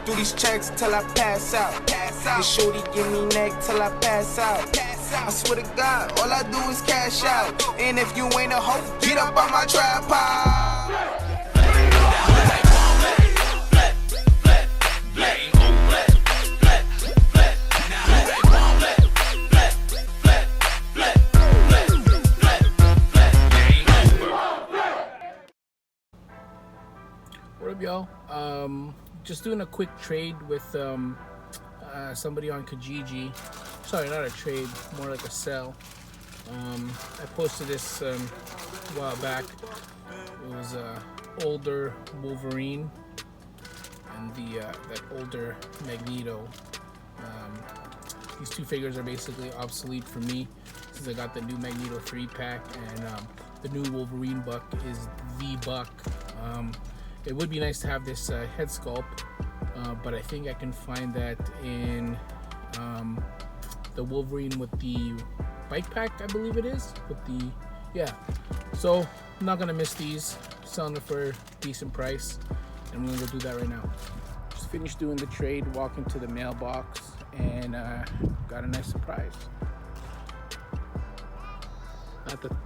through these checks till I pass out. And shorty give me neck till I pass out. I swear to God, all I do is cash out. And if you ain't a hoe, get up on my tripod. What up, y'all? Just doing a quick trade with somebody on Kijiji. Sorry, not a trade, more like a sell. I posted this a while back. It was older Wolverine and that older Magneto. These two figures are basically obsolete for me since I got the new Magneto 3-pack, and the new Wolverine buck is the buck. It would be nice to have this head sculpt, but I think I can find that in the Wolverine with the bike pack, I believe it is. So I'm not gonna miss these. Selling it for a decent price, and I'm gonna go do that right now. Just finished doing the trade, walking to the mailbox, and got a nice surprise.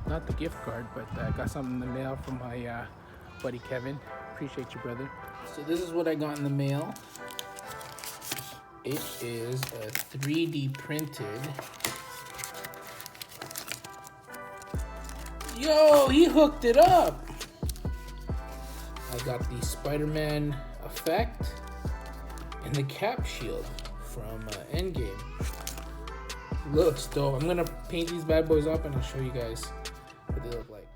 Not the gift card, but I got something in the mail from my buddy Kevin. Appreciate you, brother. So this is what I got in the mail. It is a 3D printed. Yo, he hooked it up. I got the Spider-Man effect and the cap shield from Endgame. Looks dope. I'm gonna paint these bad boys up and I'll show you guys what they look like.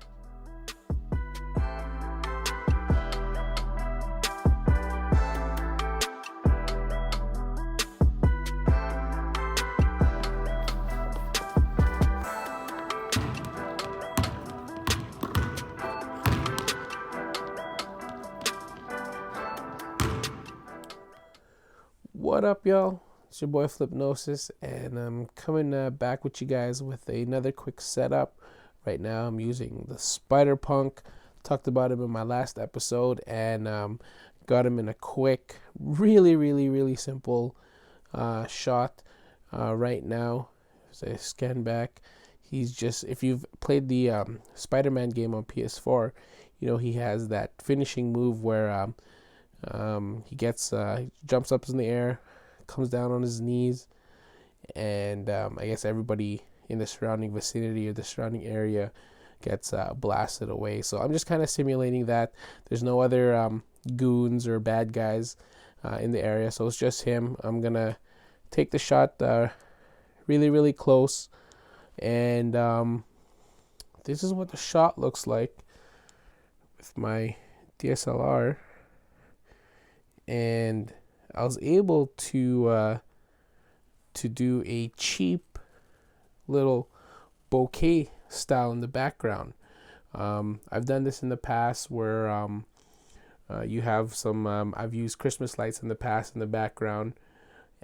What up, y'all? It's your boy Flipnosis, and I'm coming back with you guys with another quick setup. Right now I'm using the Spider-Punk. Talked about him in my last episode, and got him in a quick, really simple shot. Right now, as I scan back, he's just, if you've played the Spider-Man game on PS4, you know he has that finishing move where he gets jumps up in the air, comes down on his knees, and I guess everybody in the surrounding vicinity or the surrounding area gets blasted away. So I'm just kind of simulating that. There's no other goons or bad guys in the area, so it's just him. I'm gonna take the shot really close, and this is what the shot looks like with my DSLR. And I was able to do a cheap little bokeh style in the background. I've done this in the past where you have some, I've used Christmas lights in the past in the background,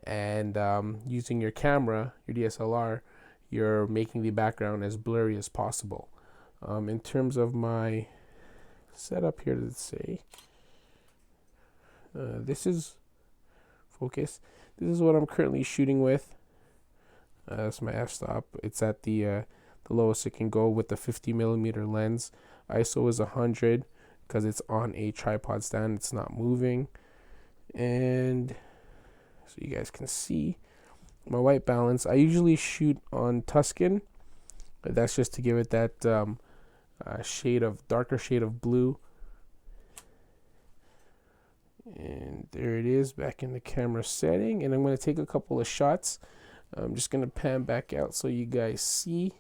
and using your camera, your DSLR, you're making the background as blurry as possible. In terms of my setup here, let's say, this is focus. This is what I'm currently shooting with. That's my f-stop. It's at the lowest it can go with the 50mm lens. ISO is 100 because it's on a tripod stand. It's not moving. And so you guys can see my white balance. I usually shoot on Tuscan, but that's just to give it that darker shade of blue. And there it is, back in the camera setting, and I'm going to take a couple of shots. I'm just going to pan back out so you guys see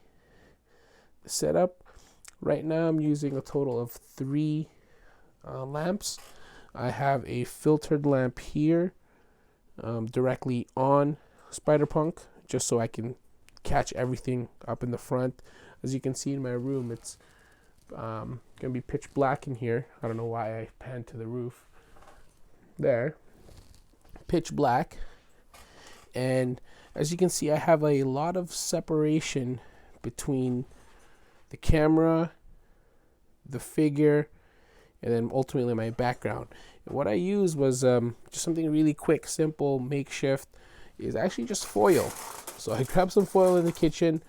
the setup. Right now I'm using a total of 3 lamps. I have a filtered lamp here directly on Spider-Punk, just so I can catch everything up in the front. As you can see in my room, it's going to be pitch black in here. I don't know why I panned to the roof. There, pitch black, and as you can see, I have a lot of separation between the camera, the figure, and then ultimately my background. What I used was just something really quick, simple, makeshift, is actually just foil. So I grabbed some foil in the kitchen,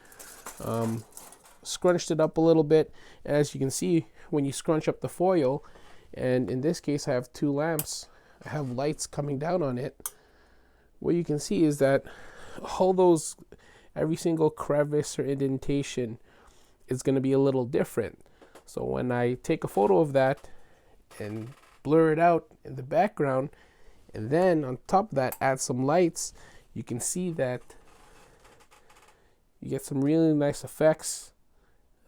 scrunched it up a little bit, and as you can see, when you scrunch up the foil, and in this case I have 2 lamps, I have lights coming down on it, what you can see is that every single crevice or indentation is going to be a little different. So when I take a photo of that and blur it out in the background, and then on top of that add some lights, you can see that you get some really nice effects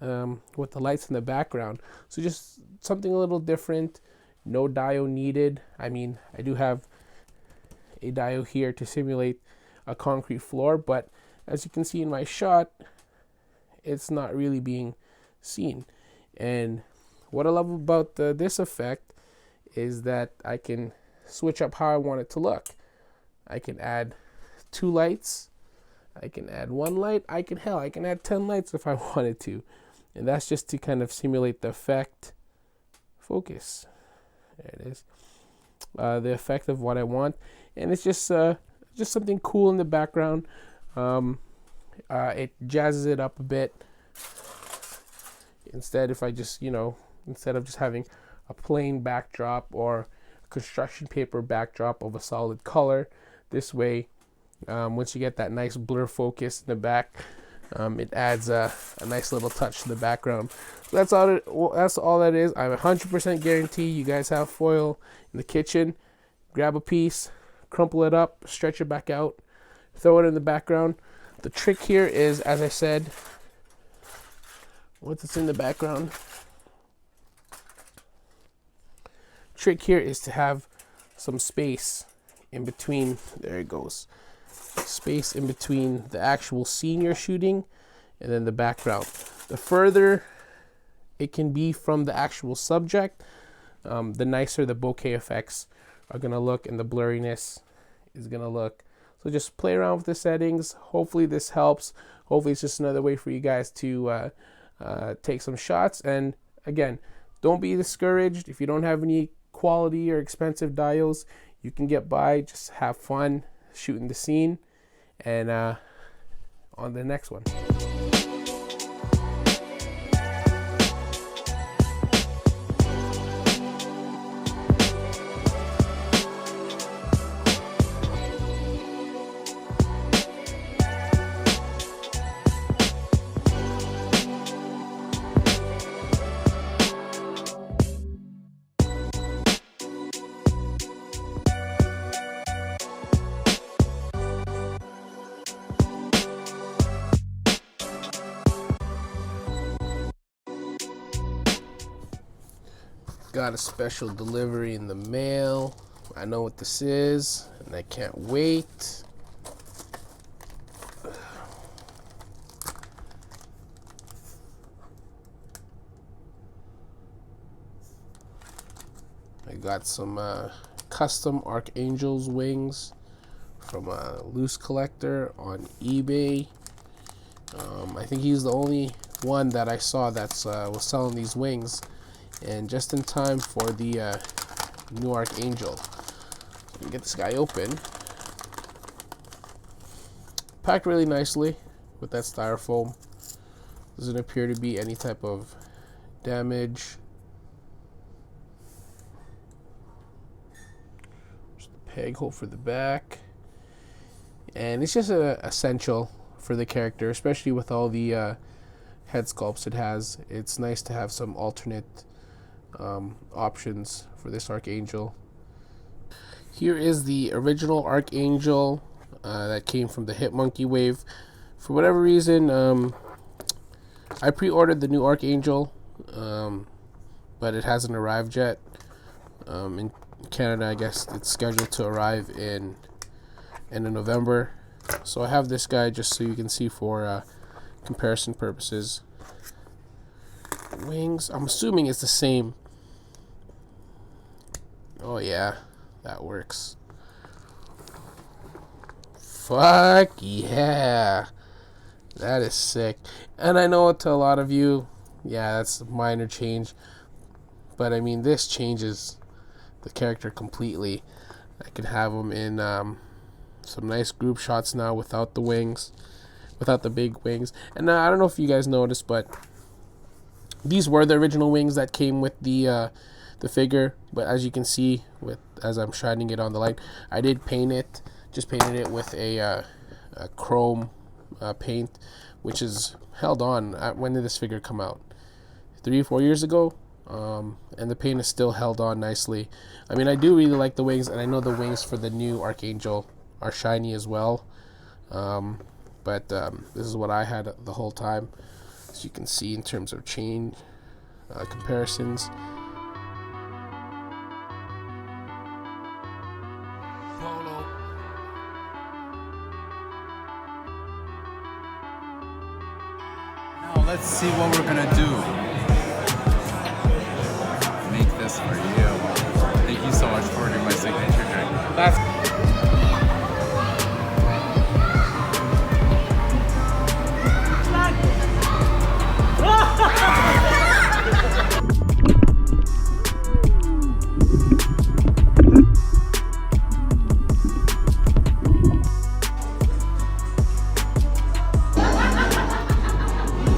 with the lights in the background. So just something a little different. No dio needed. I mean, I do have a dio here to simulate a concrete floor, but as you can see in my shot, it's not really being seen. And what I love about this effect is that I can switch up how I want it to look. I can add 2 lights, I can add 1 light, I can add 10 lights if I wanted to. And that's just to kind of simulate the effect. Focus. There it is. The effect of what I want. And it's just something cool in the background. It jazzes it up a bit. Instead of just having a plain backdrop or construction paper backdrop of a solid color, this way, once you get that nice blur focus in the back, it adds a nice little touch to the background. So that's all that is. I 100% guarantee you guys have foil in the kitchen. Grab a piece, crumple it up, stretch it back out, throw it in the background. The trick here is, as I said, once it's in the background, trick here is to have some space in between. There it goes. Space in between the actual scene you're shooting and then the background. The further it can be from the actual subject, the nicer the bokeh effects are gonna look and the blurriness is gonna look. So just play around with the settings. Hopefully this helps. Hopefully it's just another way for you guys to take some shots. And again, don't be discouraged if you don't have any quality or expensive dials. You can get by. Just have fun shooting the scene, and on the next one. Got a special delivery in the mail. I know what this is, and I can't wait. I got some custom Archangel's wings from a loose collector on eBay. I think he's the only one that I saw that's was selling these wings, and just in time for the new Archangel. Let me get this guy open. Packed really nicely with that styrofoam. Doesn't appear to be any type of damage. Just the peg hole for the back. And it's just essential for the character, especially with all the head sculpts it has. It's nice to have some alternate options for this Archangel. Here is the original Archangel that came from the Hitmonkey wave. For whatever reason, I pre-ordered the new Archangel, but it hasn't arrived yet. In Canada, I guess it's scheduled to arrive in November. So I have this guy just so you can see for comparison purposes. Wings, I'm assuming it's the same. Oh yeah, that works. Fuck yeah, that is sick. And I know to a lot of you, yeah, that's a minor change, but I mean this changes the character completely. I can have him in some nice group shots now without the wings, without the big wings. And I don't know if you guys noticed, but these were the original wings that came with the figure. But as you can see, as I'm shining it on the light, I did paint it. Just painted it with a chrome paint, which is held on. When did this figure come out? 3 or 4 years ago. And the paint is still held on nicely. I mean, I do really like the wings, and I know the wings for the new Archangel are shiny as well. But this is what I had the whole time, as you can see in terms of chain comparisons. Now let's see what we're gonna do. Make this for you. Thank you so much for ordering my signature drink.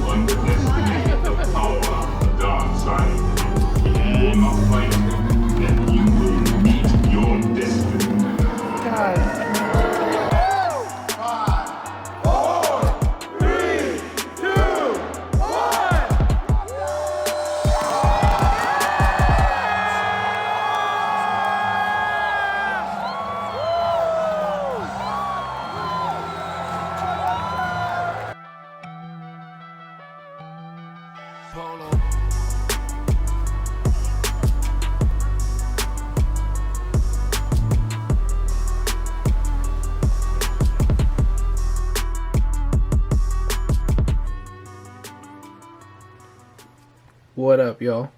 Underestimate the power of the dark side. You must fight it, and you will meet your destiny. God. What up, y'all?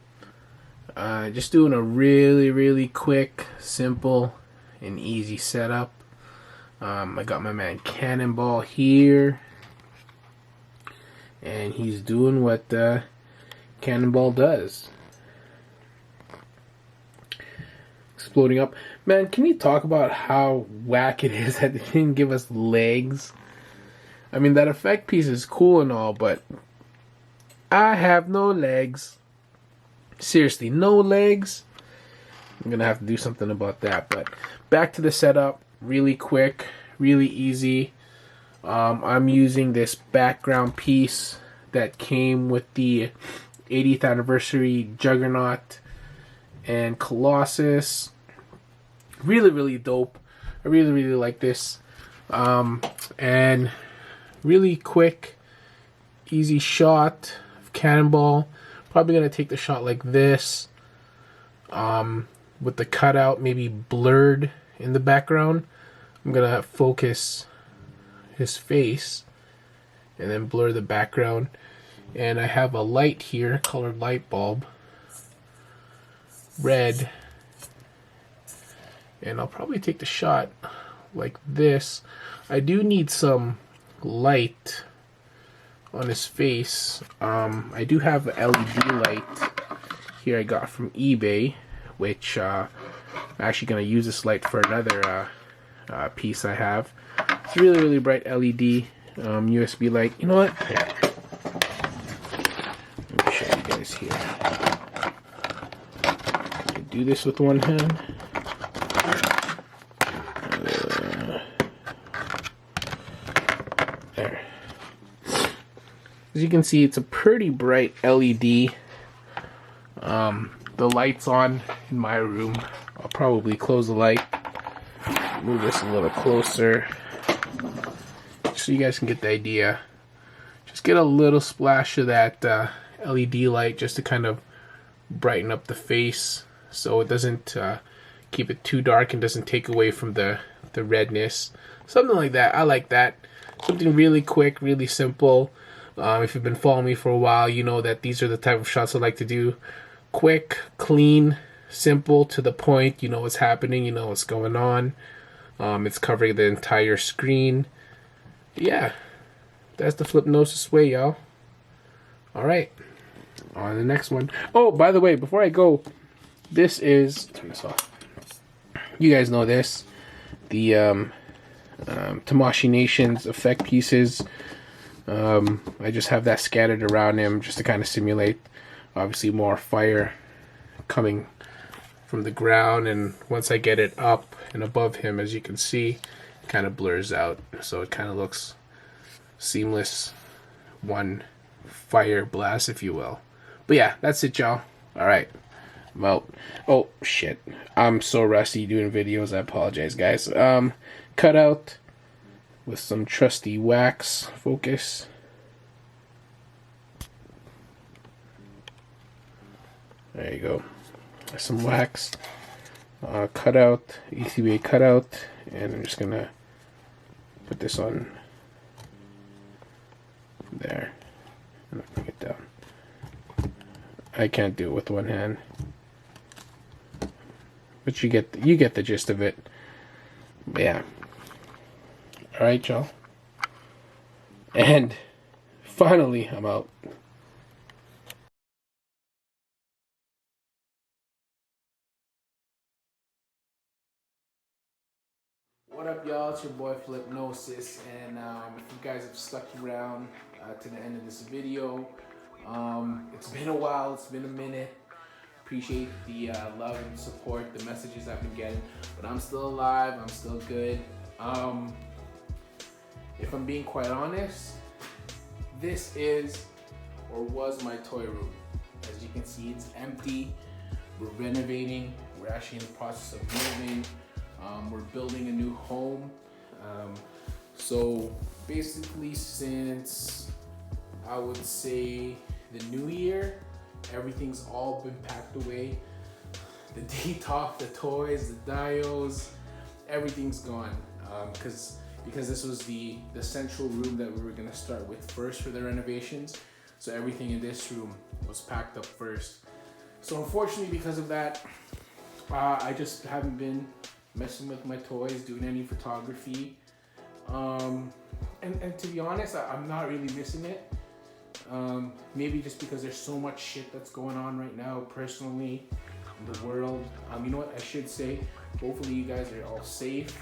Just doing a really quick, simple, and easy setup. I got my man Cannonball here, and he's doing what Cannonball does. Exploding up. Man, can you talk about how whack it is that they didn't give us legs? I mean, that effect piece is cool and all, but I have no legs. Seriously, no legs. I'm gonna have to do something about that. But back to the setup, really quick, really easy. I'm using this background piece that came with the 80th anniversary Juggernaut and Colossus. Really dope. I really like this. And really quick, easy shot of Cannonball. Probably gonna take the shot like this, with the cutout maybe blurred in the background. I'm gonna focus his face and then blur the background. And I have a light here, colored light bulb, red, and I'll probably take the shot like this. I do need some light on his face. I do have an LED light here I got from eBay, which I'm actually going to use this light for another piece I have. It's really bright LED USB light. You know what? Here. Let me show you guys here. I can do this with one hand. There. As you can see, it's a pretty bright LED. The light's on in my room. I'll probably close the light, move this a little closer, so you guys can get the idea. Just get a little splash of that LED light just to kind of brighten up the face, so it doesn't keep it too dark and doesn't take away from the redness. Something like that. I like that. Something really quick, really simple. If you've been following me for a while, you know that these are the type of shots I like to do. Quick, clean, simple, to the point. You know what's happening, you know what's going on. It's covering the entire screen. Yeah, that's the Flipnosis way, y'all. Alright, on the next one. Oh, by the way, before I go, this is... turn this off. You guys know this. The Tamashii Nation's effect pieces. I just have that scattered around him just to kind of simulate, obviously, more fire coming from the ground. And once I get it up and above him, as you can see, it kind of blurs out. So it kind of looks seamless. One fire blast, if you will. But yeah, that's it, y'all. Alright. I'm out. Oh, shit. I'm so rusty doing videos. I apologize, guys. Cut out with some trusty wax focus. There you go. Some wax. Cutout. ECBA cutout. And I'm just going to put this on there. And bring it down. I can't do it with one hand. But you get the gist of it. But yeah. Alright, y'all. And finally, I'm out. What up, y'all? It's your boy Flipnosis, and if you guys have stuck around to the end of this video, it's been a while, it's been a minute. Appreciate the love and support, the messages I've been getting, but I'm still alive, I'm still good. If I'm being quite honest, this is or was my toy room. As you can see, it's empty. We're renovating. We're actually in the process of moving. We're building a new home. So basically, since I would say the new year, everything's all been packed away. The detox, the toys, the diodes, everything's gone. Because this was the central room that we were gonna start with first for the renovations. So everything in this room was packed up first. So unfortunately, because of that, I just haven't been messing with my toys, doing any photography. And to be honest, I'm not really missing it. Maybe just because there's so much shit that's going on right now personally in the world. You know what I should say? Hopefully you guys are all safe.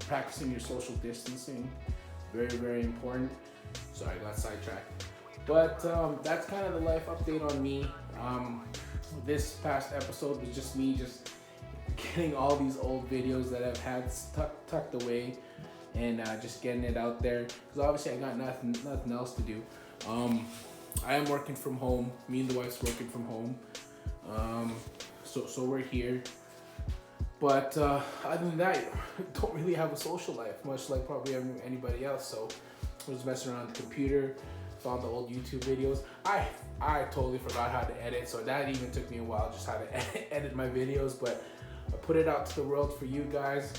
Practicing your social distancing, very, very important. Sorry, I got sidetracked. But that's kind of the life update on me. This past episode was just me just getting all these old videos that I've had tucked away and just getting it out there. Because obviously I got nothing else to do. I am working from home. Me and the wife's working from home. So we're here. But other than that, I don't really have a social life, much like probably anybody else. So I was messing around the computer, found the old YouTube videos. I totally forgot how to edit, so that even took me a while, just how to edit my videos. But I put it out to the world for you guys.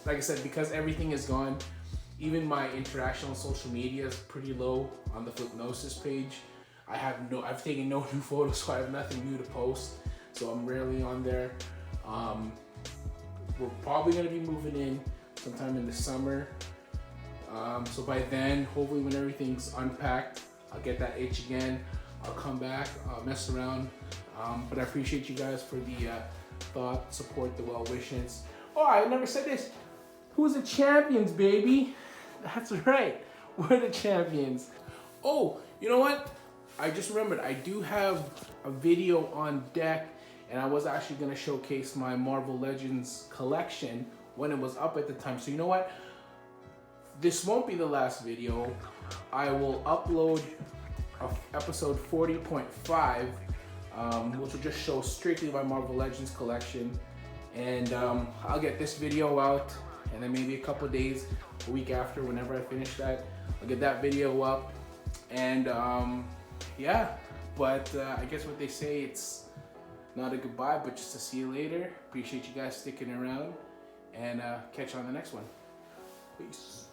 Like I said, because everything is gone, even my interaction on social media is pretty low on the Flipnosis page. I've taken no new photos, so I have nothing new to post. So I'm rarely on there. We're probably gonna be moving in sometime in the summer. So by then, hopefully when everything's unpacked, I'll get that itch again. I'll come back, mess around. But I appreciate you guys for the thought, support, the well wishes. Oh, I never said this. Who's the champions, baby? That's right, we're the champions. Oh, you know what? I just remembered, I do have a video on deck, and I was actually gonna showcase my Marvel Legends collection when it was up at the time. So you know what? This won't be the last video. I will upload episode 40.5, which will just show strictly my Marvel Legends collection. And I'll get this video out, and then maybe a couple days, a week after, whenever I finish that, I'll get that video up. And yeah, but I guess what they say, it's not a goodbye, but just to see you later. Appreciate you guys sticking around, and catch you on the next one. Peace.